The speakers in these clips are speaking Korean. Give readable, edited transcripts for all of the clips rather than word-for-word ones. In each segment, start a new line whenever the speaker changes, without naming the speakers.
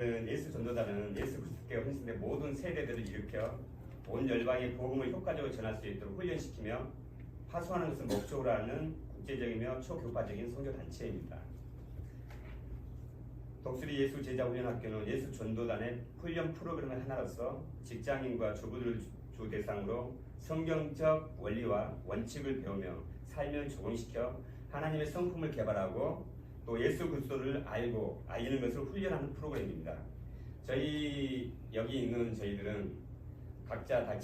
예수 전도단은 예수 그리스도께서 헌신된 모든 세대들을 일으켜 온 열방의 복음을 효과적으로 전할 수 있도록 훈련시키며 파수하는 것을 목적으로 하는 국제적이며 초교파적인 선교 단체입니다. 독수리 예수 제자 훈련학교는 예수 전도단의 훈련 프로그램의 하나로서 직장인과 주부들을 주 대상으로 성경적 원리와 원칙을 배우며 삶을 적응시켜 하나님의 성품을 개발하고 또 예수 그리스도를 알리는 것을 훈련하는 프로그램입니다. 저희 여기 있는 저희들은 각자 다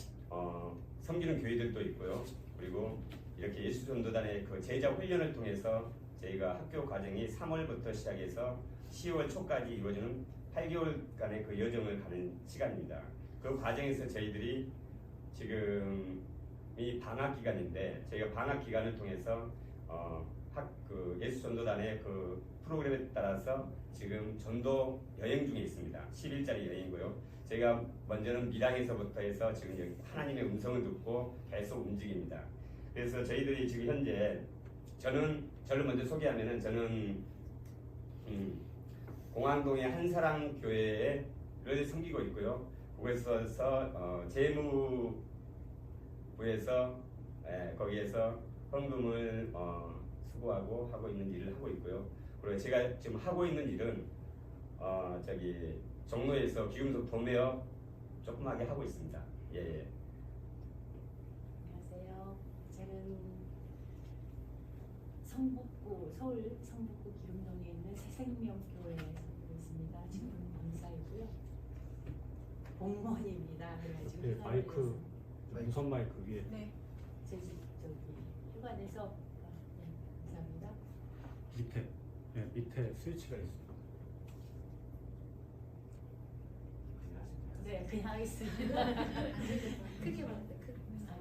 섬기는 교회들도 있고요. 그리고 이렇게 예수 전도단의 그 제자 훈련을 통해서 저희가 학교 과정이 3월부터 시작해서 10월 초까지 이루어지는 8개월간의 그 여정을 가는 시간입니다. 그 과정에서 저희들이 지금 이 방학 기간인데 저희가 방학 기간을 통해서 그 예수 전도단의 그 프로그램에 따라서 지금 전도 여행 중에 있습니다. 10일짜리 여행이고요. 제가 먼저는 밀양에서부터 해서 지금 여기 하나님의 음성을 듣고 계속 움직입니다. 그래서 저희들이 지금 현재 저를 먼저 소개하면은 저는 공항동의 한사랑 교회를 섬기고 있고요. 그곳에서 재무부에서 거기에서 헌금을 수고하고 하고 있는 일을 하고 있고요. 그리고 제가 지금 하고 있는 일은 종로에서 기금속 도매업 조그맣게 하고 있습니다. 예.
안녕하세요. 저는 서울 성북구 기름동에 있는 새생명교회에 살고 있습니다. 지금 권사이고요. 공무원입니다. 그래가지고
네, 마이크 무선 마이크 위에.
네, 저기 휴가 내서 네, 감사합니다.
밑에 스위치가 있습니다.
네, 그냥 하겠습니다. 크게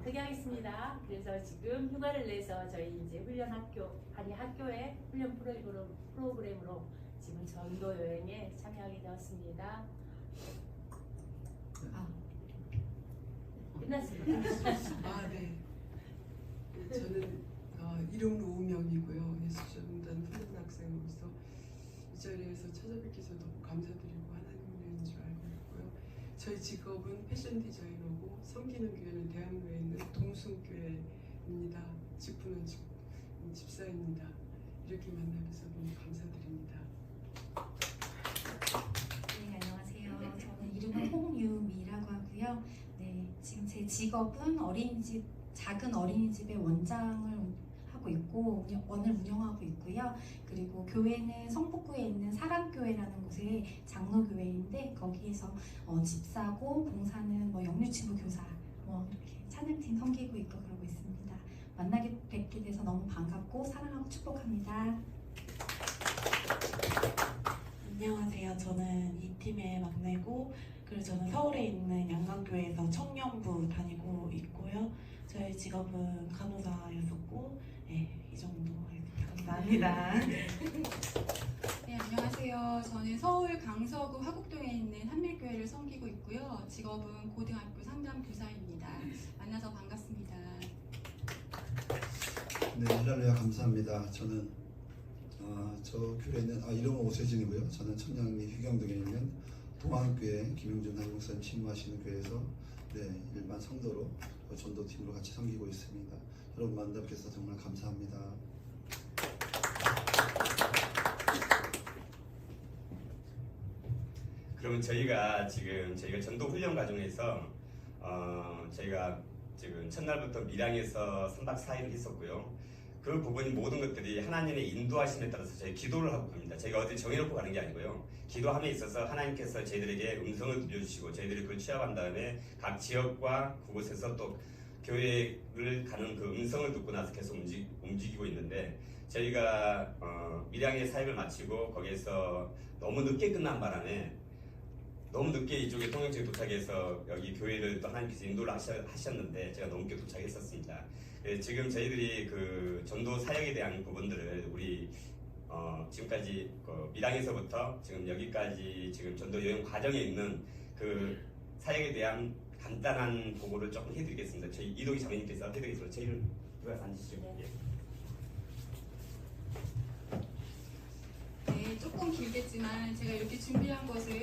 크게 하겠습니다. 그래서 지금 휴가를 내서 저희 이제 학교의 훈련 프로그램으로 지금 전도 여행에 참여하게 되었습니다. 끝났습니다.
네. 저는 이름은 오명이고요. 예수전도단 훈련학생으로서 이 자리에서 찾아뵙기서 너무 감사드리고 하나님 은혜인 줄 알고 있고요. 저희 직업은 패션 디자이너고 섬기는 교회는 대학로에 있는 동순교회입니다. 직분은 집사입니다. 이렇게 만나서 너무 감사드립니다.
네, 안녕하세요. 저는 이름은 홍유미라고 하고요. 네, 지금 제 직업은 작은 어린이집의 원장을 하고 있고 원을 운영하고 있고요. 그리고 교회는 성북구에 있는 사랑교회라는 곳의 장로교회인데 거기에서 집사고 봉사는 영유치부 교사 이렇게 찬양팀 섬기고 있고 그러고 있습니다. 만나게 뵙게 돼서 너무 반갑고 사랑하고 축복합니다.
안녕하세요. 저는 이 팀의 막내고 그리고 저는 서울에 있는 양강교회에서 청년부 다니고 있고요. 저의 직업은 간호사였었고 이 정도 감사합니다.
네, 안녕하세요. 저는 서울 강서구 화곡동에 있는 한밀교회를 섬기고 있고요. 직업은 고등학교 상담교사입니다. 만나서 반갑습니다.
네, 할렐루야 감사합니다. 저는 저 교회는 이름은 오세진이고요. 저는 청량리 휴경동에 있는 동안교회 김용준 한국사님 신무하시는 교회에서 일반 성도로 전도팀으로 같이 섬기고 있습니다. 여러분 만나뵙게서 정말 감사합니다.
그러면 저희가 전도 훈련 과정에서 저희가 지금 첫날부터 밀양에서 3박 4일을 했었고요. 그 부분 모든 것들이 하나님의 인도하심에 따라서 저희 기도를 하고 갑니다. 저희가 어디 정해놓고 가는 게 아니고요. 기도함에 있어서 하나님께서 저희들에게 음성을 들려주시고 저희들이 그걸 취합한 다음에 각 지역과 그곳에서 또 교회를 가는 그 음성을 듣고 나서 계속 움직이고 있는데 저희가 밀양의 사역을 마치고 거기에서 너무 늦게 끝난 바람에 너무 늦게 이쪽에 통영지에 도착해서 여기 교회를 또 하나님께서 인도를 하셨는데 제가 너무 늦게 도착했었습니다. 지금 저희들이 그 전도 사역에 대한 부분들을 우리 지금까지 밀양에서부터 지금 여기까지 지금 전도 여행 과정에 있는 그 사역에 대한 간단한 보고를 조금 해드리겠습니다. 저희 이동희 장로님께서 해드리겠습니다. 저희를 들어가서 앉으시죠.
네.
네, 조금 길겠지만 제가 이렇게 준비한 것은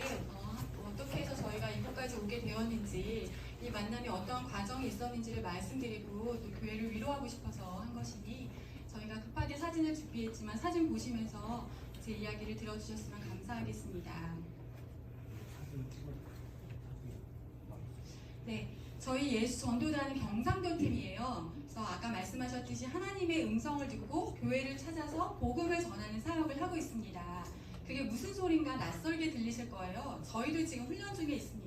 되었는지, 이 만남이 어떤 과정이 있었는지를 말씀드리고 또 교회를 위로하고 싶어서 한 것이니 저희가 급하게 사진을 준비했지만 사진 보시면서 제 이야기를 들어주셨으면 감사하겠습니다. 네, 저희 예수 전도단은 경상도 팀이에요. 그래서 아까 말씀하셨듯이 하나님의 음성을 듣고 교회를 찾아서 복음을 전하는 사역을 하고 있습니다. 그게 무슨 소린가 낯설게 들리실 거예요. 저희도 지금 훈련 중에 있습니다.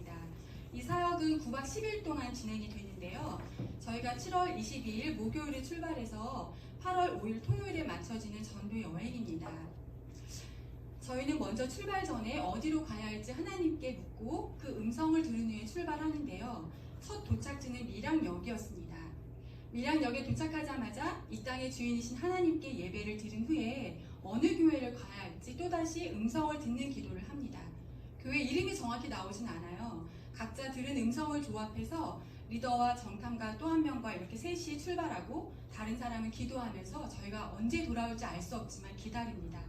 이 사역은 9박 10일 동안 진행이 되는데요. 저희가 7월 22일 목요일에 출발해서 8월 5일 토요일에 맞춰지는 전도 여행입니다. 저희는 먼저 출발 전에 어디로 가야 할지 하나님께 묻고 그 음성을 들은 후에 출발하는데요. 첫 도착지는 밀양역이었습니다. 밀양역에 도착하자마자 이 땅의 주인이신 하나님께 예배를 드린 후에 어느 교회를 가야 할지 또다시 음성을 듣는 기도를 합니다. 교회 이름이 정확히 나오진 않아요. 각자 들은 음성을 조합해서 리더와 정탐가 또 한 명과 이렇게 셋이 출발하고 다른 사람은 기도하면서 저희가 언제 돌아올지 알 수 없지만 기다립니다.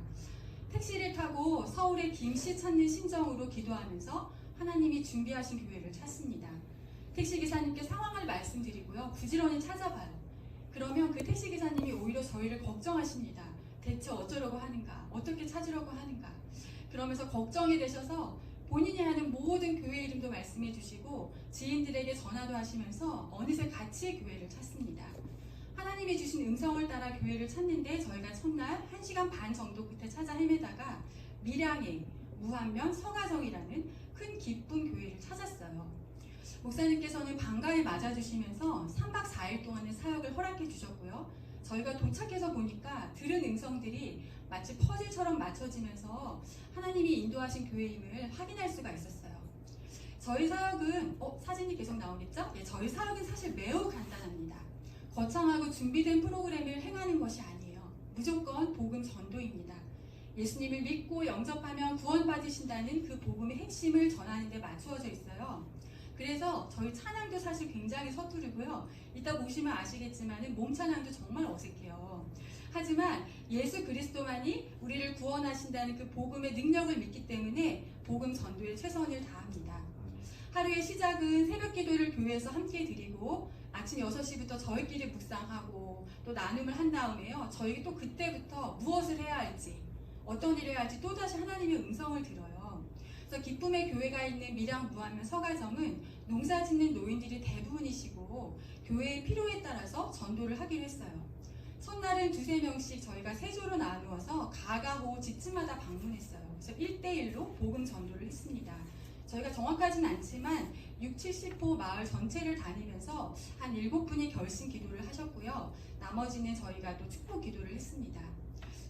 택시를 타고 서울의 김씨 찾는 심정으로 기도하면서 하나님이 준비하신 교회를 찾습니다. 택시기사님께 상황을 말씀드리고요. 부지런히 찾아봐요. 그러면 그 택시기사님이 오히려 저희를 걱정하십니다. 대체 어쩌려고 하는가? 어떻게 찾으려고 하는가? 그러면서 걱정이 되셔서 본인이 아는 모든 교회 이름도 말씀해 주시고 지인들에게 전화도 하시면서 어느새 같이 교회를 찾습니다. 하나님이 주신 음성을 따라 교회를 찾는데 저희가 첫날 1시간 반 정도 끝에 찾아 헤매다가 밀양의 무안면 서가정이라는 큰 기쁜 교회를 찾았어요. 목사님께서는 반가이 맞아주시면서 3박 4일 동안의 사역을 허락해 주셨고요. 저희가 도착해서 보니까 들은 음성들이 마치 퍼즐처럼 맞춰지면서 하나님이 인도하신 교회임을 확인할 수가 있었어요. 저희 사역은 사진이 계속 나오겠죠? 예, 저희 사역은 사실 매우 간단합니다. 거창하고 준비된 프로그램을 행하는 것이 아니에요. 무조건 복음 전도입니다. 예수님을 믿고 영접하면 구원받으신다는 그 복음의 핵심을 전하는 데 맞추어져 있어요. 그래서 저희 찬양도 사실 굉장히 서투르고요. 이따 보시면 아시겠지만 몸 찬양도 정말 어색해요. 하지만 예수 그리스도만이 우리를 구원하신다는 그 복음의 능력을 믿기 때문에 복음 전도에 최선을 다합니다. 하루의 시작은 새벽 기도를 교회에서 함께 드리고 아침 6시부터 저희끼리 묵상하고 또 나눔을 한 다음에요. 저희 또 그때부터 무엇을 해야 할지 어떤 일을 해야 할지 또다시 하나님의 음성을 들어요. 그래서 기쁨의 교회가 있는 밀양 무안면 서가정은 농사 짓는 노인들이 대부분이시고 교회의 필요에 따라서 전도를 하기로 했어요. 첫날은 2-3명씩 저희가 세조로 나누어서 가가호 집집마다 방문했어요. 그래서 1대1로 복음 전도를 했습니다. 저희가 정확하진 않지만 60-70호 마을 전체를 다니면서 한 7분이 결심 기도를 하셨고요. 나머지는 저희가 또 축복 기도를 했습니다.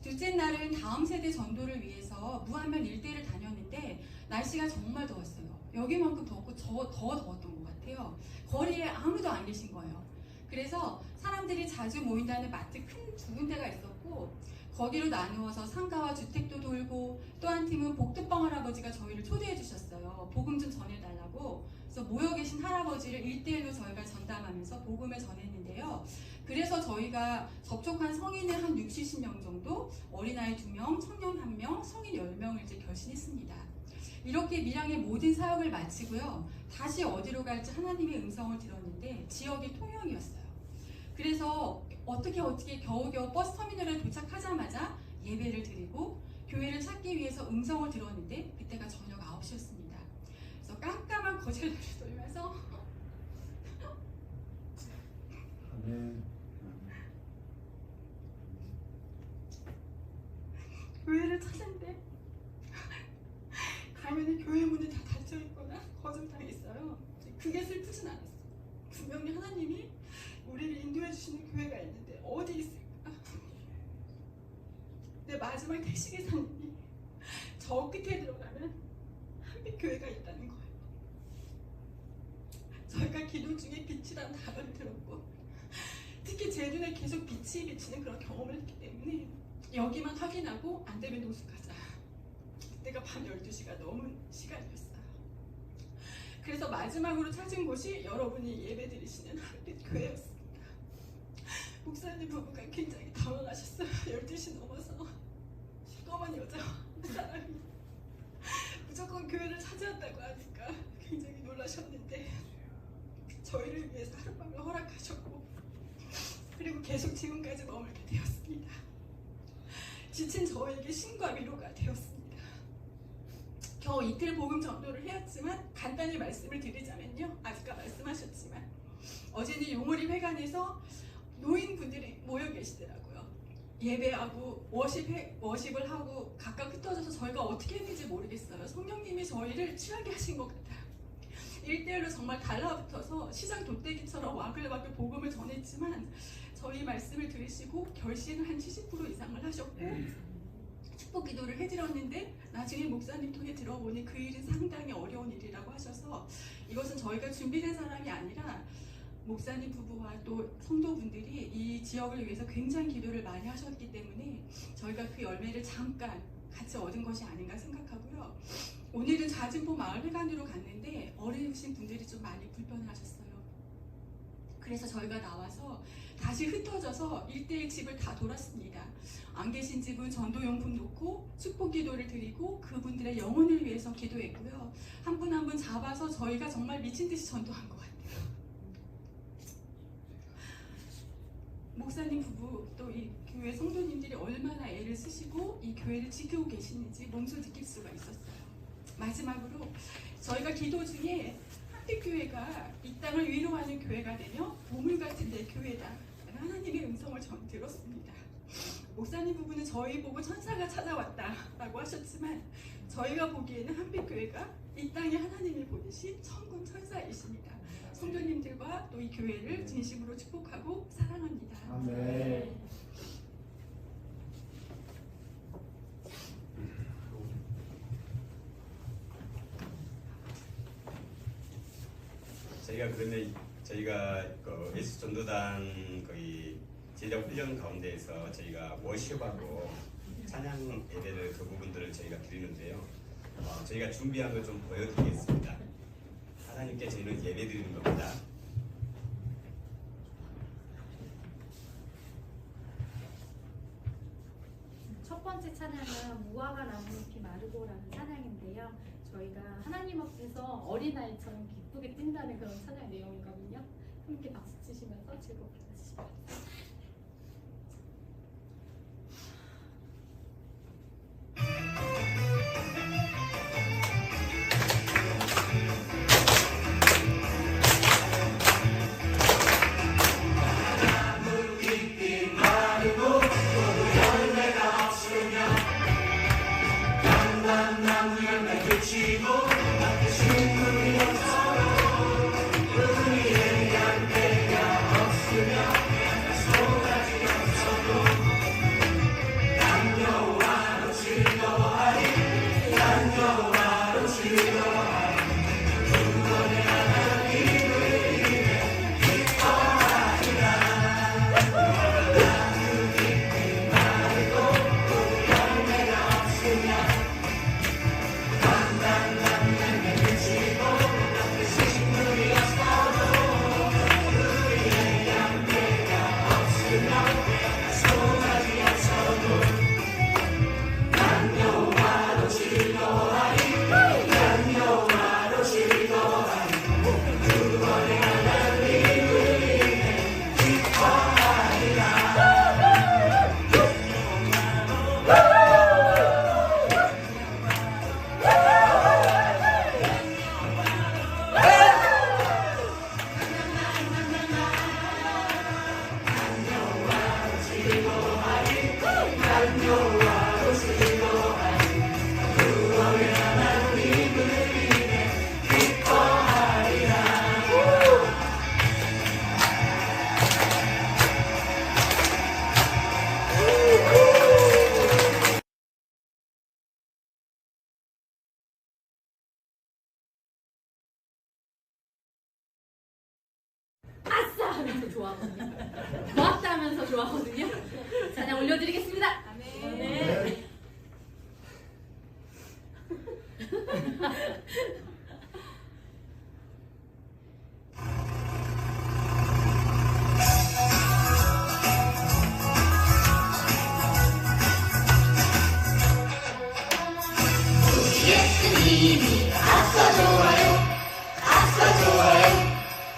둘째 날은 다음 세대 전도를 위해서 무안면 일대를 다녔는데 날씨가 정말 더웠어요. 여기만큼 덥고 더 더웠던 것 같아요. 거리에 아무도 안 계신 거예요. 그래서 사람들이 자주 모인다는 마트 큰 2군데가 있었고 거기로 나누어서 상가와 주택도 돌고 또 한 팀은 복두뻥 할아버지가 저희를 초대해 주셨어요. 복음 좀 전해달라고. 그래서 모여 계신 할아버지를 1대1로 저희가 전담하면서 복음을 전했는데요. 그래서 저희가 접촉한 성인은 한 60명 정도, 어린아이 2명, 청년 1명, 성인 10명을 이제 결신했습니다. 이렇게 밀양의 모든 사역을 마치고요. 다시 어디로 갈지 하나님의 음성을 들었는데 지역이 통영이었어요. 그래서 어떻게 겨우겨우 버스터미널에 도착하자마자 예배를 드리고 교회를 찾기 위해서 음성을 들었는데 그때가 저녁 9시였습니다. 그래서 깜깜한 거제도를 돌면서 교회를 찾았는데 가면은 교회 문이 다 닫혀있거나 거절당했어요. 그게 슬프진 않았어. 분명히 하나님이 우리를 인도해 주시는 교회가 있는데 어디 있을까? 내 마지막 택시기사님이 저 끝에 들어가면 한빛교회가 있다는 거예요. 저희가 기도 중에 빛이라는 단어를 들었고 특히 제 눈에 계속 빛이 비치는 그런 경험을 했기 때문에 여기만 확인하고 안 되면 노숙하자. 그때가 밤 12시가 넘은 시간이었어요. 그래서 마지막으로 찾은 곳이 여러분이 예배 드리시는 한빛교회였습니다. 목사님 부부가 굉장히 당황하셨어요. 12시 넘어서 시꺼먼 여자 한 사람이 무조건 교회를 찾아왔다고 하니까 굉장히 놀라셨는데 축복으로 허락하셨고 그리고 계속 지금까지 머물게 되었습니다. 지친 저에게 신과 위로가 되었습니다. 겨우 이틀 복음 전도를 해왔지만 간단히 말씀을 드리자면요. 아까 말씀하셨지만 어제는 용우리 회관에서 노인분들이 모여 계시더라고요. 예배하고 워십을 하고 각각 흩어져서 저희가 어떻게 했는지 모르겠어요. 성령님이 저희를 취하게 하신 것 같아요. 1대1로 정말 달라붙어서 시장 돗대기처럼 와글와글 복음을 전했지만 저희 말씀을 들으시고 결신을 한 70% 이상을 하셨고 축복 기도를 해드렸는데 나중에 목사님 통해 들어보니 그 일은 상당히 어려운 일이라고 하셔서 이것은 저희가 준비된 사람이 아니라 목사님 부부와 또 성도분들이 이 지역을 위해서 굉장히 기도를 많이 하셨기 때문에 저희가 그 열매를 잠깐 같이 얻은 것이 아닌가 생각하고요. 오늘은 좌진포 마을회관으로 갔는데 어르신 분들이 좀 많이 불편하셨어요. 그래서 저희가 나와서 다시 흩어져서 1대1 집을 다 돌았습니다. 안 계신 집은 전도용품 놓고 축복 기도를 드리고 그분들의 영혼을 위해서 기도했고요. 한 분 한 분 잡아서 저희가 정말 미친 듯이 전도한 것 같아요. 목사님 부부 또 이 교회 성도님들이 얼마나 애를 쓰시고 이 교회를 지키고 계시는지 몸소 느낄 수가 있었어요. 마지막으로 저희가 기도 중에 한빛교회가 이 땅을 위로하는 교회가 되며 보물 같은 내 교회다 하나님의 음성을 전 들었습니다. 목사님 부부는 저희 보고 천사가 찾아왔다라고 하셨지만 저희가 보기에는 한빛교회가 이 땅에 하나님이 보내신 천군 천사이십니다. 성도님들과 또 이 교회를 진심으로 축복하고 사랑합니다.
아멘.
저희가 그 예수 전도단 거의 제자 훈련 가운데에서 저희가 워십하고 찬양 예배를 그 부분들을 저희가 드리는데요. 저희가 준비한 걸 좀 보여드리겠습니다. 하나님께 저희는 예배 드리는 겁니다.
첫 번째 찬양은 무화과 나무잎이 마르고라는 찬양인데요. 저희가 하나님 앞에서 어린아이처럼 기쁘게 뛴다는 그런 찬양 내용이거든요. 함께 박수 치시면서 즐겁게 하시기 바랍니다. 아싸! 하면서 좋아하거든요. 고맙다 하면서 좋아하거든요. 찬양 올려드리겠습니다.
아멘.
네.
예수님이 아싸 좋아요 아싸 좋아요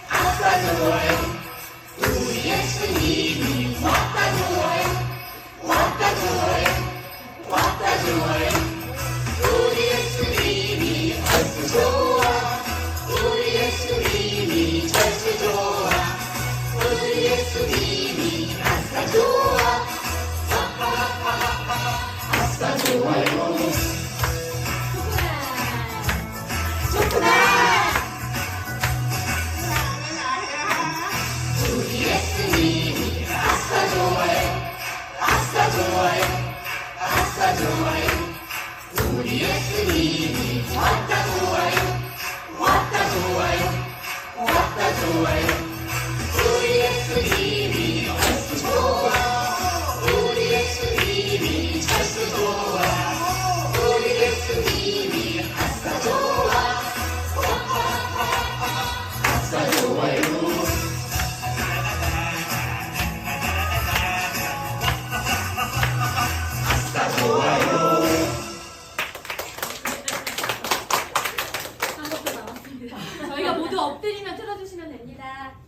아싸 좋아요
감사합니다.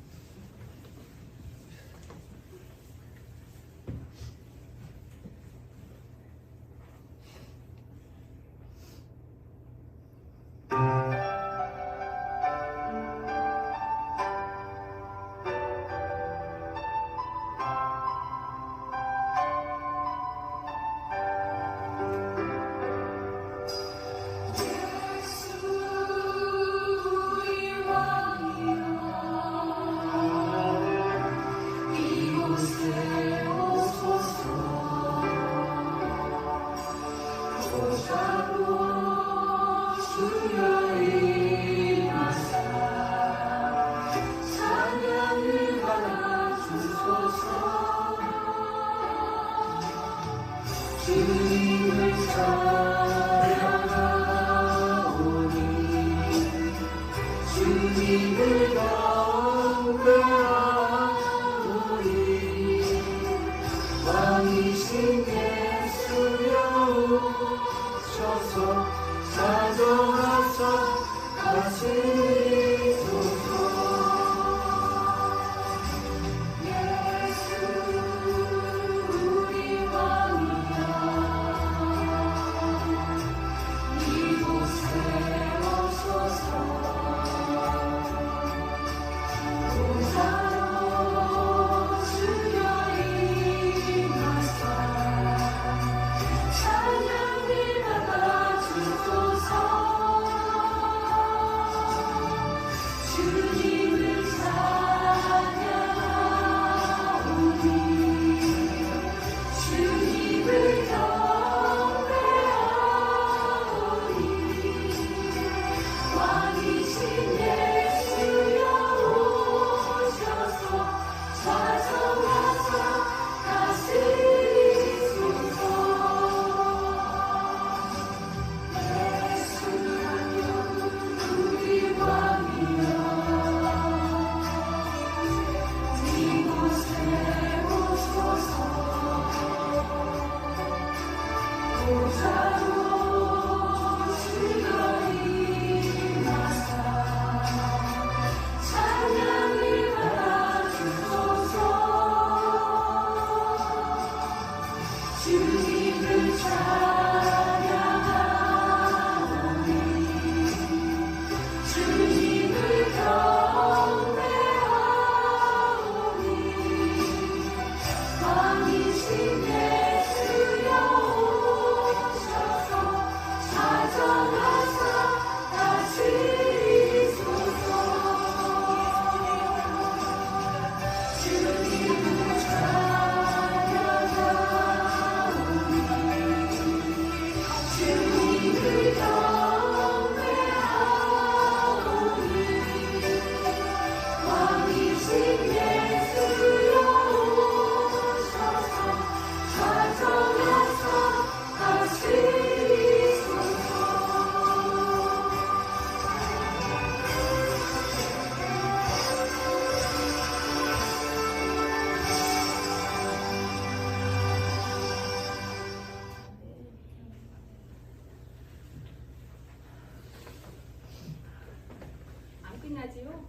끝나지요?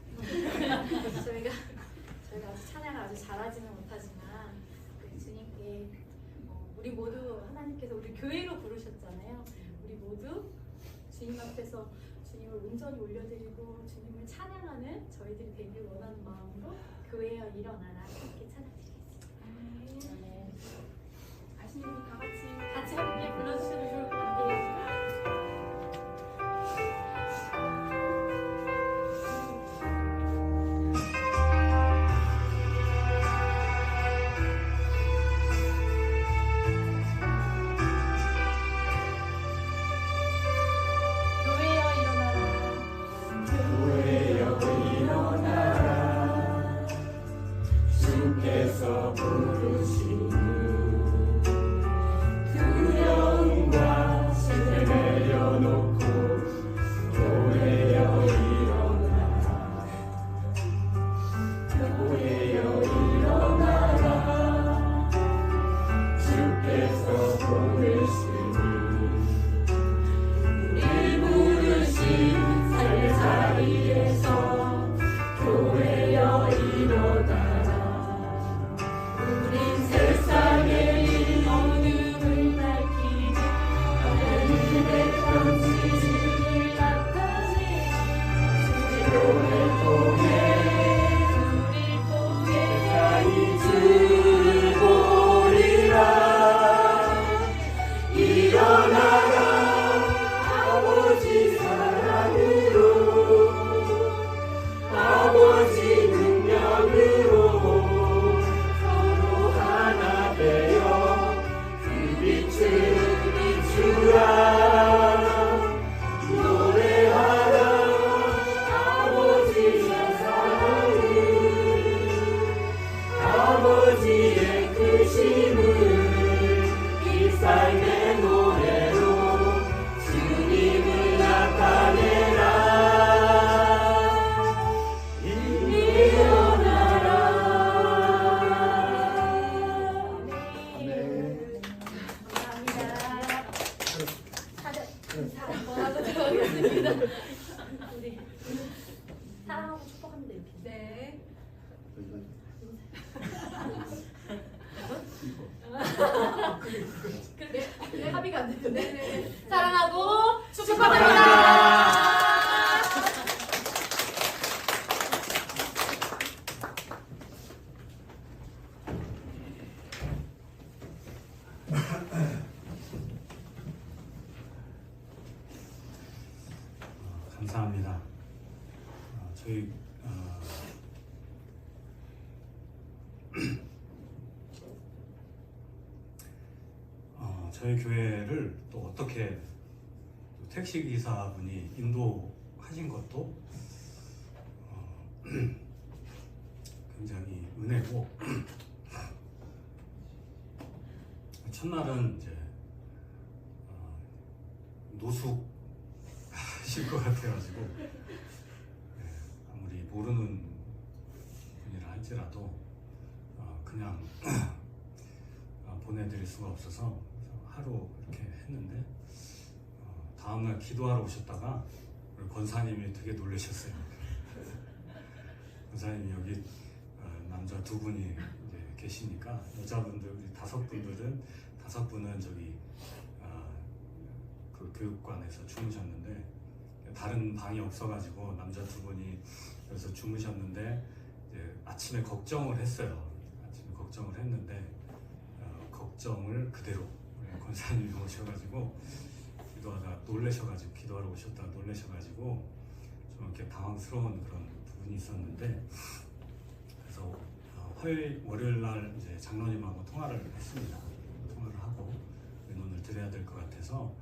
저희가 아주 찬양을 아주 잘하지는 못하지만 주님께 우리 모두 하나님께서 우리 교회로 부르셨잖아요. 우리 모두 주님 앞에서 주님을 온전히 올려드리고 주님을 찬양하는 저희들이 되길 원하는 마음으로 교회여 일어나라 함께 찬양드리겠습니다. 네. 아시는 분 다 같이 함께 불러주셔도 좋을 것 같아요.
두려움과
손도 이렇게.
네.
근데 합의가 안 되는데.
네네.
사랑하고
축하드립니다.
축하드립니다.
감사합니다. 저희 저희 교회를 또 어떻게 또 택시 기사분이 인도하신 것도 굉장히 은혜고 첫날은 이제 노숙하실 것 같아가지고 아무리 모르는 분이라 할지라도 그냥 보내드릴 수가 없어서 하루 이렇게 했는데 다음날 기도하러 오셨다가 우리 권사님이 되게 놀라셨어요. 권사님이 여기 남자 2분이 이제 계시니까 여자분들 우리 5분은 저기 그 교육관에서 주무셨는데 다른 방이 없어가지고 남자 2분이 여기서 주무셨는데 이제 아침에 걱정을 했어요. 아침에 걱정을 했는데 걱정을 그대로 권사님이 오셔가지고 기도하다 놀라셔가지고 기도하러 오셨다가 놀라셔가지고 좀 이렇게 당황스러운 그런 부분이 있었는데 그래서 월요일 날 이제 장로님하고 통화를 했습니다. 통화를 하고 의논을 드려야 될 것 같아서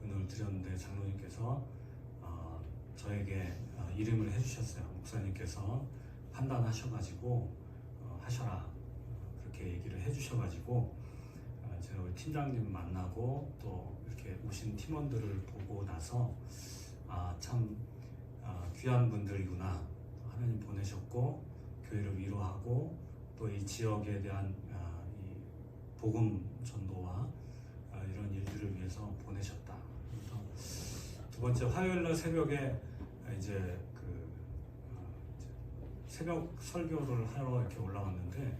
의논을 드렸는데 장로님께서 저에게 이름을 해주셨어요. 목사님께서 판단하셔가지고 하셔라 그렇게 얘기를 해주셔가지고 제가 우리 팀장님 만나고 또 이렇게 오신 팀원들을 보고 나서 참 귀한 분들이구나. 하나님 보내셨고 교회를 위로하고 또 이 지역에 대한 이 복음 전도와 이런 일들을 위해서 보내셨다. 그래서 두 번째 화요일날 새벽에 이제 그 새벽 설교를 하러 이렇게 올라왔는데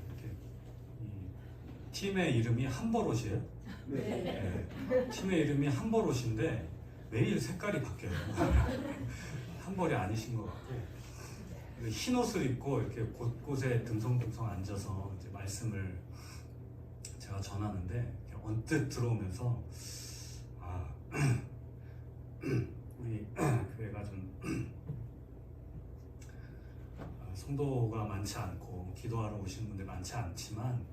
이렇게 이 팀의 이름이 한버롯이에요. 네. 팀의 이름이 한버롯인데 매일 색깔이 바뀌어요. 한벌이 아니신 것 같고 흰 옷을 입고 이렇게 곳곳에 듬성듬성 앉아서 이제 말씀을 제가 전하는데 언뜻 들어오면서 우리 교회가 좀 성도가 많지 않고 기도하러 오시는 분들 많지 않지만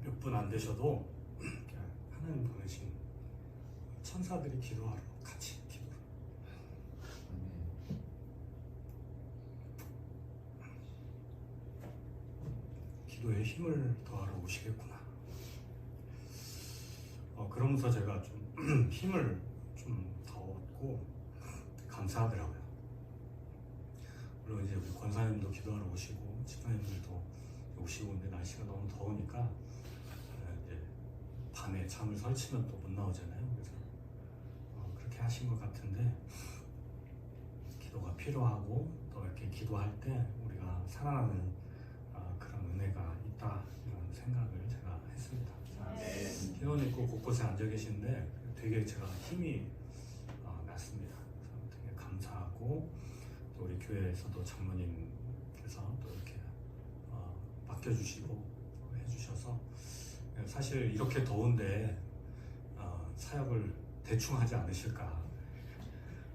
몇 분 안 되셔도 하나님 보내신 천사들이 기도하러 같이 기도를 기도에 힘을 더하러 오시겠구나. 그러면서 제가 좀 힘을 좀 더 얻고 감사하더라고요. 물론 이제 우리 권사님도 기도하러 오시고 집사님들도 오시고 근데 날씨가 너무 더우니까 이제 밤에 잠을 설치면 또 못 나오잖아요. 그래서 그렇게 하신 것 같은데 기도가 필요하고 또 이렇게 기도할 때 우리가 살아나는 그런 은혜가 있다 이런 생각을 제가 했습니다. 흰옷 입고 곳곳에 앉아 계시는데 되게 제가 힘이 났습니다. 그래서 되게 감사하고 또 우리 교회에서도 장로님께서 또 이렇게 맡겨주시고 해주셔서 사실 이렇게 더운데 사역을 대충 하지 않으실까.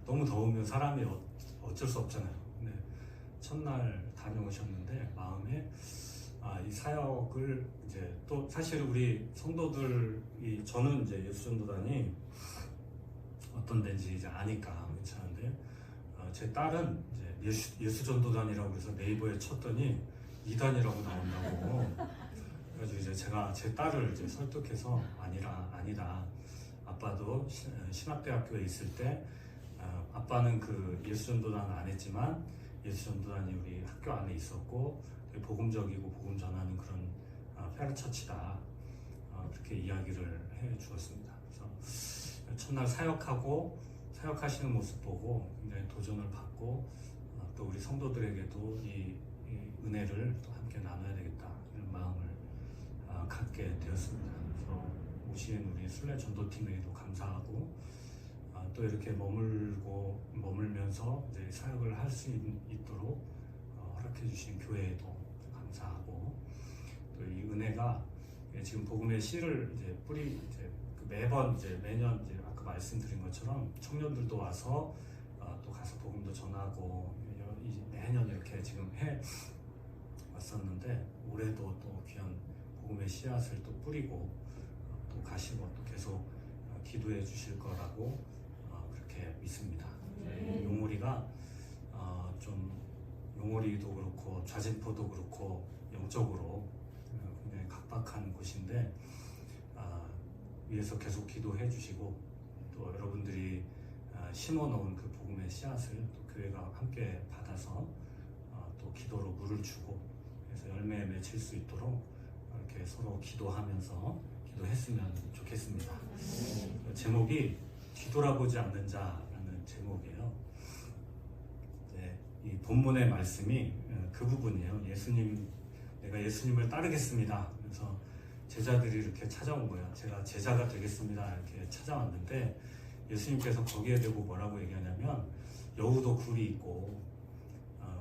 너무 더우면 사람이 어쩔 수 없잖아요. 근데 첫날 다녀오셨는데 마음에 이 사역을 이제 또 사실 우리 성도들이 저는 이제 예수전도단이 어떤 데인지 이제 아니까 괜찮은데 제 딸은 이제 예수전도단이라고 해서 네이버에 쳤더니 이단이라고 나온다고. 그래서 이제 제가 제 딸을 이제 설득해서 아니다. 아빠도 신학대학교에 있을 때 아빠는 그 예수전도단 안 했지만 예수전도단이 우리 학교 안에 있었고 복음적이고 복음 전하는 그런 페라처치다. 그렇게 이야기를 해 주었습니다. 그래서 첫날 사역하시는 모습 보고 굉장히 도전을 받고 또 우리 성도들에게도 이 은혜를 또 함께 나눠야 되겠다 이런 마음을 갖게 되었습니다. 그래서 오신 우리 순례 전도팀에도 감사하고 또 이렇게 머물면서 이제 사역을 할 수 있도록 허락해 주신 교회에도 감사하고 또 이 은혜가 지금 복음의 씨를 이제 매년 아까 말씀드린 것처럼 청년들도 와서 또 가서 복음도 전하고 매년 이렇게 지금 해 왔었는데 올해도 또 귀한 복음의 씨앗을 또 뿌리고 또 가시고 또 계속 기도해 주실 거라고 그렇게 믿습니다. 용오리가 좀 용오리도 그렇고 좌진포도 그렇고 영적으로 굉장히 각박한 곳인데 위에서 계속 기도해 주시고 또 여러분들이 심어놓은 그 복음의 씨앗을 또 교회가 함께 받아서 또 기도로 물을 주고 그래서 열매에 맺힐 수 있도록 이렇게 서로 기도하면서 기도했으면 좋겠습니다. 제목이 뒤돌아보지 않는 자라는 제목이에요. 네, 이 본문의 말씀이 그 부분이에요. 내가 예수님을 따르겠습니다. 그래서 제자들이 이렇게 찾아온 거예요. 제가 제자가 되겠습니다. 이렇게 찾아왔는데 예수님께서 거기에 대고 뭐라고 얘기하냐면 여우도 굴이 있고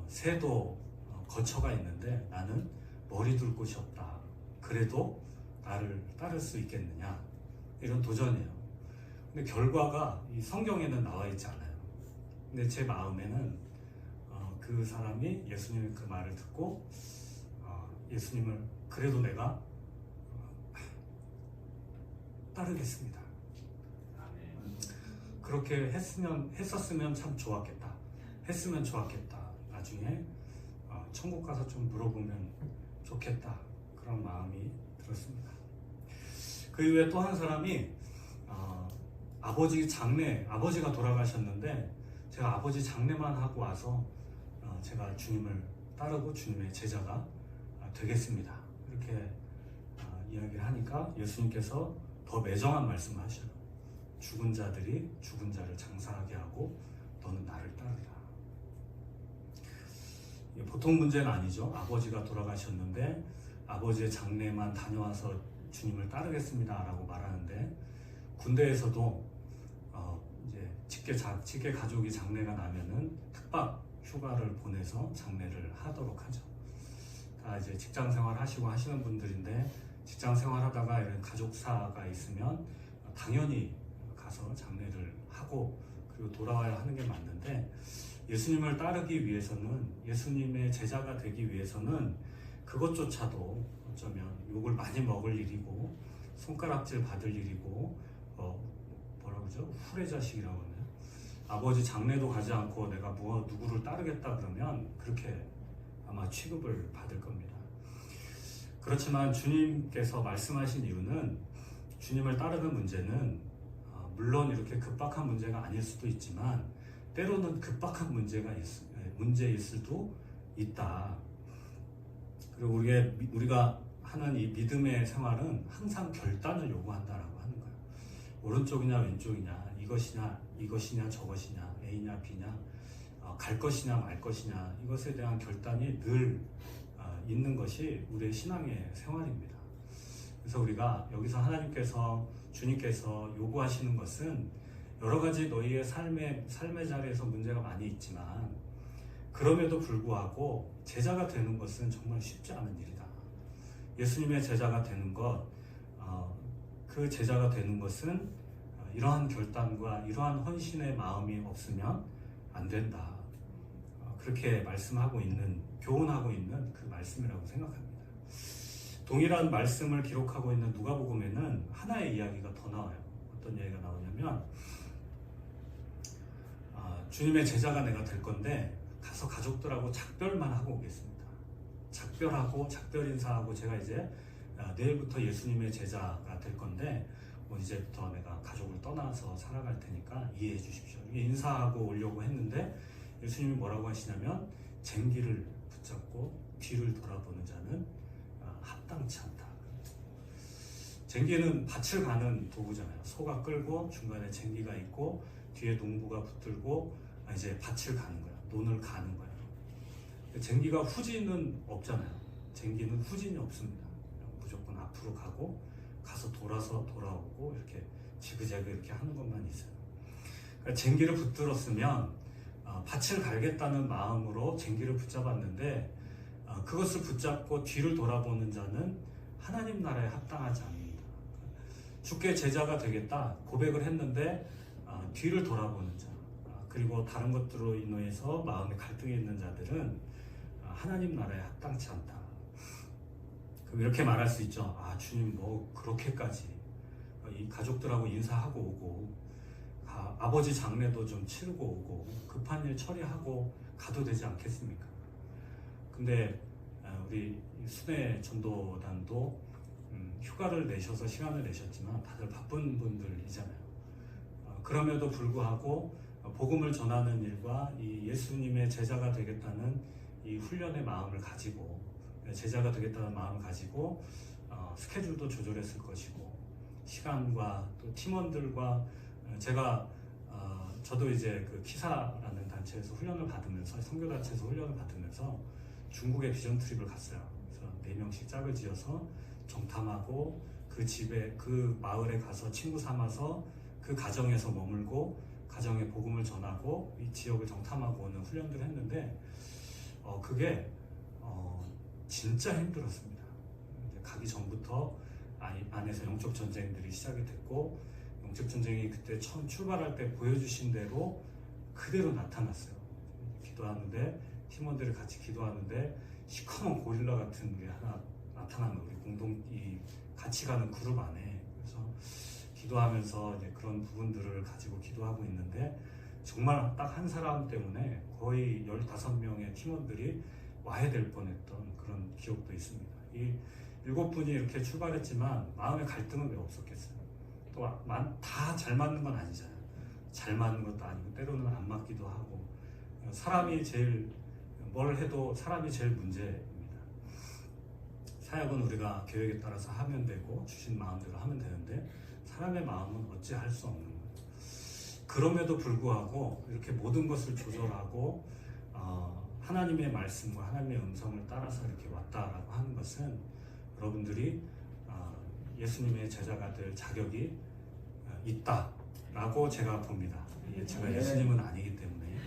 새도 거처가 있는데 나는 머리 둘 곳이 없다. 그래도 나를 따를 수 있겠느냐 이런 도전이에요. 근데 결과가 이 성경에는 나와 있지 않아요. 근데 제 마음에는 그 사람이 예수님의 그 말을 듣고 예수님을 그래도 내가 따르겠습니다. 그렇게 했었으면 참 좋았겠다. 했으면 좋았겠다. 나중에 천국 가서 좀 물어보면 좋겠다. 그런 마음이 들었습니다. 그 이후에 또 한 사람이 아버지가 돌아가셨는데 제가 아버지 장례만 하고 와서 제가 주님을 따르고 주님의 제자가 되겠습니다. 이렇게 이야기를 하니까 예수님께서 더 매정한 말씀을 하셔요. 죽은 자들이 죽은 자를 장사하게 하고 너는 나를 따르라. 보통 문제는 아니죠. 아버지가 돌아가셨는데 아버지의 장례만 다녀와서 주님을 따르겠습니다 라고 말하는데 군대에서도 이제 직계 가족이 장례가 나면은 특박 휴가를 보내서 장례를 하도록 하죠. 다 이제 직장 생활 하시는 분들인데 직장 생활 하다가 이런 가족사가 있으면 당연히 가서 장례를 하고 그리고 돌아와야 하는 게 맞는데 예수님을 따르기 위해서는 예수님의 제자가 되기 위해서는 그것조차도 어쩌면 욕을 많이 먹을 일이고 손가락질 받을 일이고 뭐라고 그러죠? 후레자식이라고 하나요? 아버지 장례도 가지 않고 내가 누구를 따르겠다 그러면 그렇게 아마 취급을 받을 겁니다. 그렇지만 주님께서 말씀하신 이유는 주님을 따르는 문제는 물론 이렇게 급박한 문제가 아닐 수도 있지만 때로는 급박한 문제일 수도 있다. 그리고 우리가 하는 이 믿음의 생활은 항상 결단을 요구한다라고 하는 거예요. 오른쪽이냐 왼쪽이냐 이것이냐 저것이냐 A냐 B냐 갈 것이냐 말 것이냐 이것에 대한 결단이 늘 있는 것이 우리의 신앙의 생활입니다. 그래서 우리가 여기서 주님께서 요구하시는 것은 여러 가지 너희의 삶의 자리에서 문제가 많이 있지만 그럼에도 불구하고 제자가 되는 것은 정말 쉽지 않은 일이다. 예수님의 제자가 되는 것, 그 제자가 되는 것은 이러한 결단과 이러한 헌신의 마음이 없으면 안 된다. 그렇게 교훈하고 있는 그 말씀이라고 생각합니다. 동일한 말씀을 기록하고 있는 누가복음에는 하나의 이야기가 더 나와요. 어떤 이야기가 나오냐면 주님의 제자가 내가 될 건데 가서 가족들하고 작별만 하고 오겠습니다. 작별 인사하고 제가 이제 내일부터 예수님의 제자가 될 건데 이제부터 내가 가족을 떠나서 살아갈 테니까 이해해 주십시오. 인사하고 오려고 했는데 예수님이 뭐라고 하시냐면 쟁기를 붙잡고 뒤를 돌아보는 자는 합당치 않다. 쟁기는 밭을 가는 도구잖아요. 소가 끌고 중간에 쟁기가 있고 뒤에 농부가 붙들고 이제 밭을 가는 거야. 논을 가는 거야. 쟁기가 후진은 없잖아요. 쟁기는 후진이 없습니다. 무조건 앞으로 가고 가서 돌아서 돌아오고 이렇게 지그재그 이렇게 하는 것만 있어요. 그러니까 쟁기를 붙들었으면 밭을 갈겠다는 마음으로 쟁기를 붙잡았는데 그것을 붙잡고 뒤를 돌아보는 자는 하나님 나라에 합당하지 않는다. 주께 제자가 되겠다 고백을 했는데 뒤를 돌아보는 자 그리고 다른 것들로 인해서 마음에 갈등이 있는 자들은 하나님 나라에 합당치 않다. 그럼 이렇게 말할 수 있죠. 주님 뭐 그렇게까지 이 가족들하고 인사하고 오고 아버지 장례도 좀 치르고 오고 급한 일 처리하고 가도 되지 않겠습니까? 근데 우리 순회 전도단도 휴가를 내셔서 시간을 내셨지만 다들 바쁜 분들이잖아요. 그럼에도 불구하고 복음을 전하는 일과 이 예수님의 제자가 되겠다는 이 훈련의 마음을 가지고 제자가 되겠다는 마음을 가지고 스케줄도 조절했을 것이고 시간과 또 팀원들과 제가 저도 이제 그 키사라는 단체에서 훈련을 받으면서 선교단체에서 훈련을 받으면서 중국에 비전 트립을 갔어요. 그래서 4명씩 짝을 지어서 정탐하고 그 집에 그 마을에 가서 친구 삼아서 그 가정에서 머물고 가정에 복음을 전하고 이 지역을 정탐하고 오는 훈련들을 했는데 그게 진짜 힘들었습니다. 가기 전부터 안에서 영적 전쟁들이 시작이 됐고 영적 전쟁이 그때 처음 출발할 때 보여주신 대로 그대로 나타났어요. 기도하는데 팀원들이 같이 기도하는데 시커먼 고릴라 같은 게 하나 나타나는 우리 같이 가는 그룹 안에. 그래서 기도하면서 이제 그런 부분들을 가지고 기도하고 있는데 정말 딱 한 사람 때문에 거의 15명의 팀원들이 와야 될 뻔했던 그런 기억도 있습니다. 이 7분이 이렇게 출발했지만 마음의 갈등은 왜 없었겠어요? 또 다 잘 맞는 건 아니잖아요. 잘 맞는 것도 아니고 때로는 안 맞기도 하고 사람이 제일 뭘 해도 사람이 제일 문제입니다. 사역은 우리가 계획에 따라서 하면 되고 주신 마음대로 하면 되는데 사람의 마음은 어찌할 수 없는 거예요. 그럼에도 불구하고 이렇게 모든 것을 조절하고 하나님의 말씀과 하나님의 음성을 따라서 이렇게 왔다라고 하는 것은 여러분들이 예수님의 제자가 될 자격이 있다라고 제가 봅니다. 제가 예수님은 아니기 때문에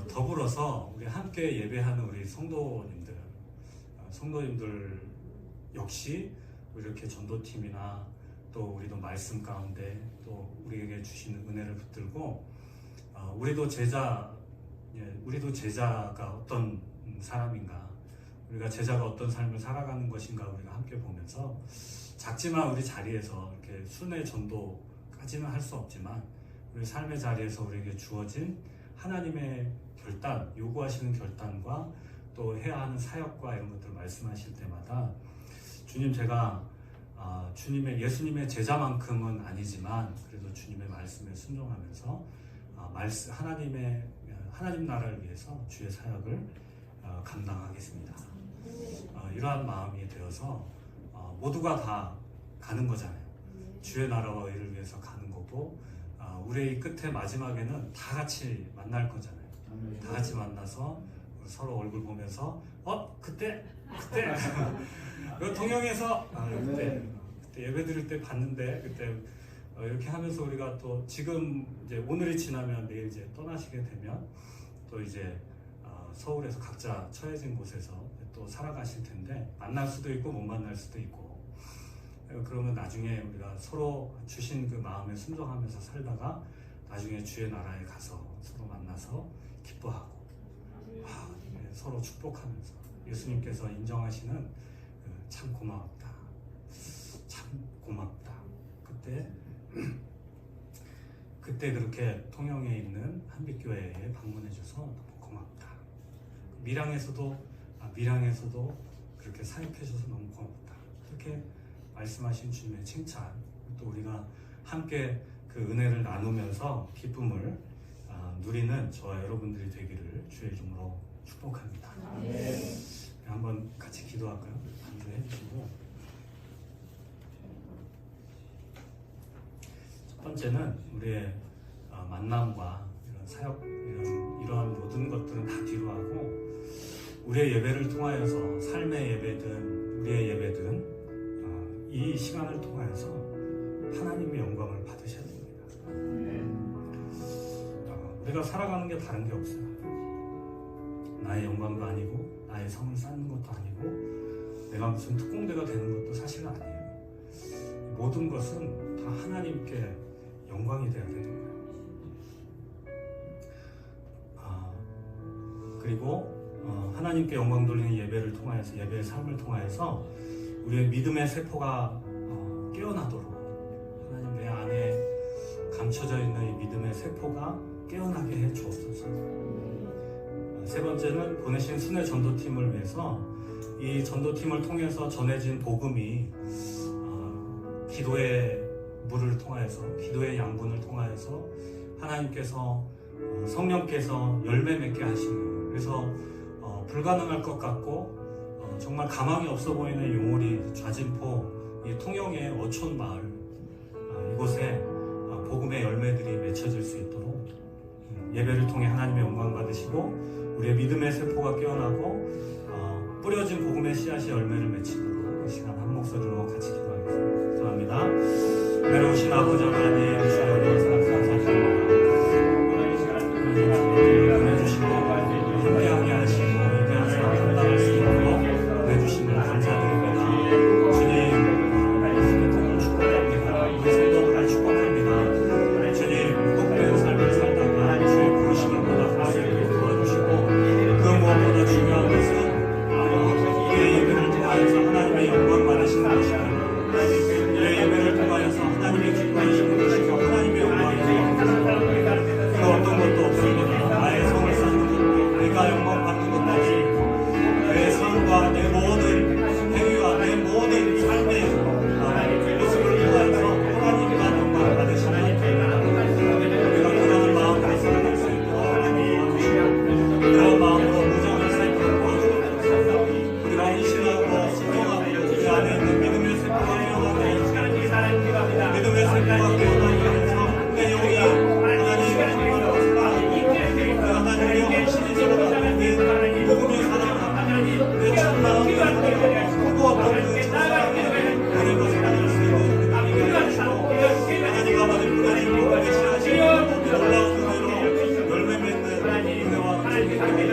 더불어서 우리 함께 예배하는 우리 성도님들 역시 이렇게 전도팀이나 또 우리도 말씀 가운데 또 우리에게 주시는 은혜를 붙들고 우리도 제자가 어떤 사람인가, 우리가 제자가 어떤 삶을 살아가는 것인가 우리가 함께 보면서 작지만 우리 자리에서 이렇게 순회 전도까지는 할 수 없지만 우리 삶의 자리에서 우리에게 주어진 하나님의 결단, 요구하시는 결단과 또 해야 하는 사역과 이런 것들을 말씀하실 때마다 주님 제가 예수님의 제자만큼은 아니지만 그래도 주님의 말씀에 순종하면서 하나님 나라를 위해서 주의 사역을 감당하겠습니다. 이러한 마음이 되어서 모두가 다 가는 거잖아요. 주의 나라와 의를 위해서 가는 거고 우리의 끝에 마지막에는 다 같이 만날 거잖아요. 다 같이 만나서 서로 얼굴 보면서 그때 동영에서 그때 예배 드릴 때 봤는데 그때 이렇게 하면서 우리가 또 지금 이제 오늘이 지나면 내일 이제 떠나시게 되면 또 이제 서울에서 각자 처해진 곳에서 또 살아가실 텐데 만날 수도 있고 못 만날 수도 있고 그러면 나중에 우리가 서로 주신 그 마음에 순종하면서 살다가 나중에 주의 나라에 가서 서로 만나서 기뻐하고 서로 축복하면서 예수님께서 인정하시는 참 고맙다, 참 고맙다. 그때 그렇게 통영에 있는 한빛교회에 방문해줘서 너무 고맙다. 밀양에서도 그렇게 사역해줘서 너무 고맙다. 그렇게 말씀하신 주님의 칭찬, 또 우리가 함께 그 은혜를 나누면서 기쁨을 누리는 저와 여러분들이 되기를 주의 이름으로 축복합니다. 한번 같이 기도할까요? 기도해 주시고 번째는 우리의 만남과 이런 사역, 이러한 모든 것들은 다 뒤로 하고 우리의 예배를 통하여서 삶의 예배든 우리의 예배든 이 시간을 통하여서 하나님의 영광을 받으셔야 됩니다. 우리가 살아가는 게 다른 게 없어요. 나의 영광도 아니고 나의 성을 쌓는 것도 아니고 내가 무슨 특공대가 되는 것도 사실은 아니에요. 모든 것은 다 하나님께 영광이 되어야 되는 거예요. 그리고 하나님께 영광 돌리는 예배를 통하여서, 예배의 삶을 통하여서 우리의 믿음의 세포가 깨어나도록 하나님 내 안에 감춰져 있는 이 믿음의 세포가 깨어나게 해 주옵소서. 세 번째는 보내신 순회 전도팀을 위해서 이 전도팀을 통해서 전해진 복음이 기도의 물을 통하여서, 기도의 양분을 통하여서 하나님께서 성령께서 열매 맺게 하시는, 그래서 불가능할 것 같고 정말 가망이 없어 보이는 용오리, 좌진포, 이 통영의 어촌 마을, 이곳에 복음의 열매들이 맺혀질 수 있도록 예배를 통해 하나님의 영광 받으시고 우리의 믿음의 세포가 깨어나고 뿌려진 복음의 씨앗이 열매를 맺히도록 이 시간 한 목소리로 같이 기도하겠습니다. 기도합니다. 내려오신 아버지 하나님, 주여 감사드립니다. 보내주시고 함께하게 하시고 위대한 사랑 감당할 수 있도록 보내주심을 감사드립니다. 주님, 축복합니다. 우리 성도를 축복합니다. 주님, 복된 삶을 살다가 주의 부르심을 받아서 도와주시고 그 무엇보다 중요한 것은 우리의 예배를 통하여서 하나님의 영광 받으시는 것이고 우리의 예배를 통하여서 하나님의 기뻐하시는 것이고 하나님의 영광이고 그 어떤 것도 없습니다. 나의 성을 쌓는 것도 내가 영광 받는 것도 없습니다. 내 삶과 내 모든 행위와 내 모든 삶의 모습을 통하여서 하나님과 영광 받으시는 우리가 그런 마음으로 살아갈 수 있도록 하나님 도와주시고 그런 마음으로 무정을 살펴보고 우리가 헌신하고 순종하고 우리 안에 있는 믿음의 세포가 깨어나게 믿음의 세포가 깨어나게 해서 내 영이 하나님의 하나님의 헌신이 저보다 내 복음이 살아나 내 참마음이 크고 어떤 그 참마음이 모든 것을 받을 수 있는 하나님의 하시고 하나님 아버지 부르신 복음의 씨앗이 놀라운 은혜로 열매 맺는 은혜와 하나님 은혜와 은혜를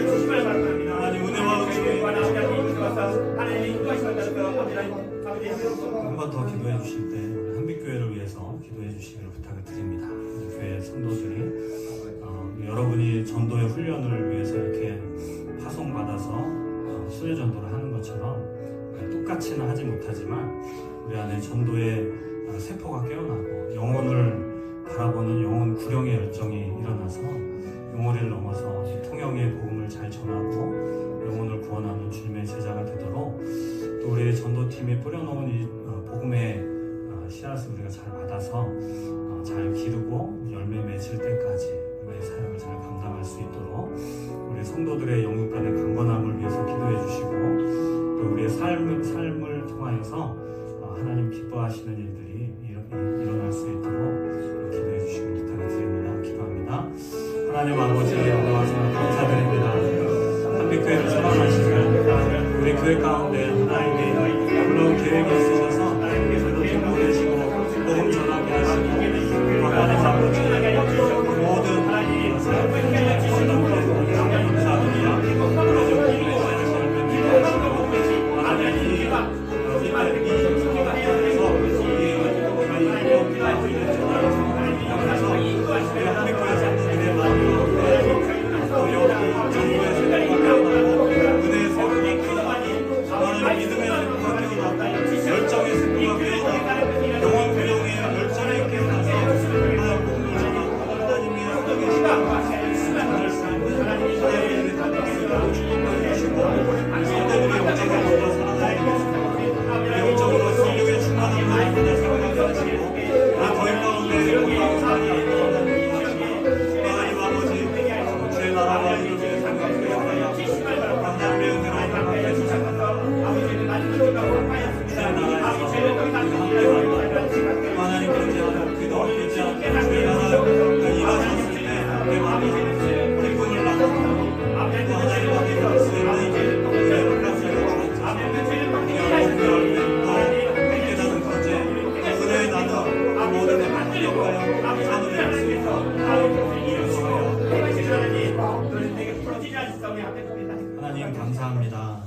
한 번 더 기도해 주실 때 우리 한빛교회를 위해서 기도해 주시기를 부탁을 드립니다. 우리 교회 성도들이 여러분이 전도의 훈련을 위해서 이렇게 파송받아서 순회 전도를 하는 것처럼 똑같이는 하지 못하지만 우리 안에 전도의 세포가 깨어나고 영혼을 바라보는 영혼 구령의 열정이 일어나서 용어리를 넘어서 통영의 복음을 잘 전하고 영혼을 구원하는 주님의 제자가 되도록 또 우리의 전도팀이 뿌려놓은 이 복음의 씨앗을 우리가 잘 받아서 잘 기르고 열매 맺을 때까지 우리의 사역을 잘 감당할 수 있도록 우리 성도들의 영육간의 강건함을 위해서 기도해 주시고 또 우리의 삶을 통하여서 하나님 기뻐하시는 일들이 일어날 수 있도록 기도해 주시길 부탁을 드립니다. 기도합니다. 하나님 아버지 나와서 감사드립니다. 한빛교회를 사랑하시는 우리 교회 가운데 하나님이 물론 계획이 있으셔서 전도팀 보내시고 복음 전하게 하시고 하나님 아버지 모든 사역을 주시는 감사합니다. 그래서 기도에 하시는 믿으시고 하나님 믿음의 하나님 감사합니다.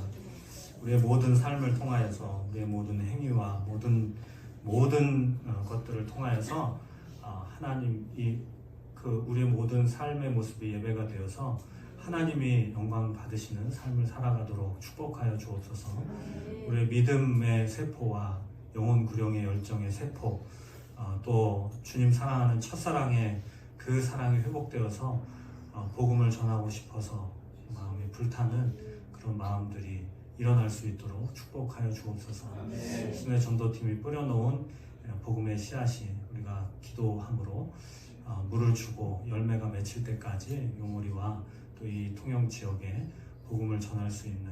우리의 모든 삶을 통하여서 우리의 모든 행위와 모든 것들을 통하여서 하나님 우리의 모든 삶의 모습이 예배가 되어서 하나님이 영광 받으시는 삶을 살아가도록 축복하여 주옵소서. 우리의 믿음의 세포와 영혼 구령의 열정의 세포, 또 주님 사랑하는 첫사랑의 그 사랑이 회복되어서 복음을 전하고 싶어서 마음이 불타는 그런 마음들이 일어날 수 있도록 축복하여 주옵소서. 신의 전도팀이 뿌려놓은 복음의 씨앗이 우리가 기도함으로 물을 주고 열매가 맺힐 때까지 용오리와 또 이 통영 지역에 복음을 전할 수 있는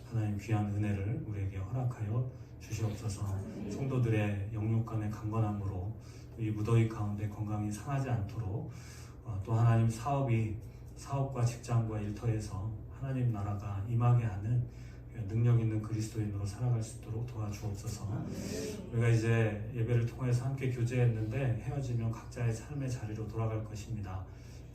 하나님 귀한 은혜를 우리에게 허락하여 주시옵소서. 성도들의 영육간의 강건함으로 이 무더위 가운데 건강이 상하지 않도록 또 하나님 사업과 직장과 일터에서 하나님 나라가 임하게 하는 능력 있는 그리스도인으로 살아갈 수 있도록 도와주옵소서. 우리가 이제 예배를 통해서 함께 교제했는데 헤어지면 각자의 삶의 자리로 돌아갈 것입니다.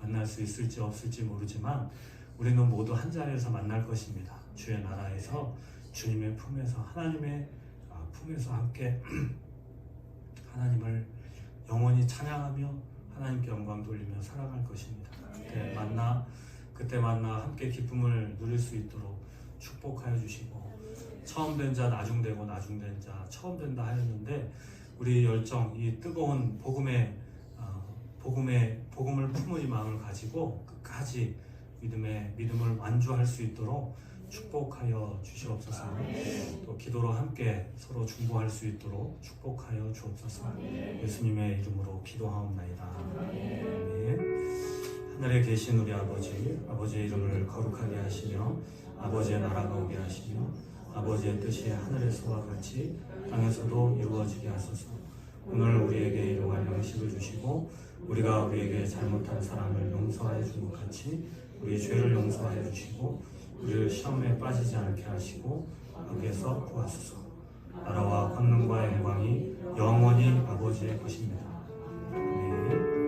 만날 수 있을지 없을지 모르지만 우리는 모두 한 자리에서 만날 것입니다. 주의 나라에서 주님의 품에서 하나님의 품에서 함께 하나님을 영원히 찬양하며 하나님께 영광 돌리며 살아갈 것입니다. 그때 만나 함께 기쁨을 누릴 수 있도록 축복하여 주시고, 처음 된 자 나중되고 나중된 자 처음 된다 하였는데 우리 열정, 이 뜨거운 복음을 품은 이 마음을 가지고 끝까지 믿음을 완주할 수 있도록 축복하여 주시옵소서. 또 기도로 함께 서로 중보할 수 있도록 축복하여 주옵소서. 예수님의 이름으로 기도하옵나이다. 아멘. 하늘에 계신 우리 아버지의 이름을 거룩하게 하시며 아버지의 나라가 오게 하시며 아버지의 뜻이 하늘에서와 같이 땅에서도 이루어지게 하소서. 오늘 우리에게 일용할 양식을 주시고 우리가 우리에게 잘못한 사람을 용서하여 준 것 같이 우리의 죄를 용서하여 주시고 우리를 시험에 빠지지 않게 하시고 악에서 구하소서. 나라와 권능과 영광이 영원히 아버지의 것입니다. 아멘.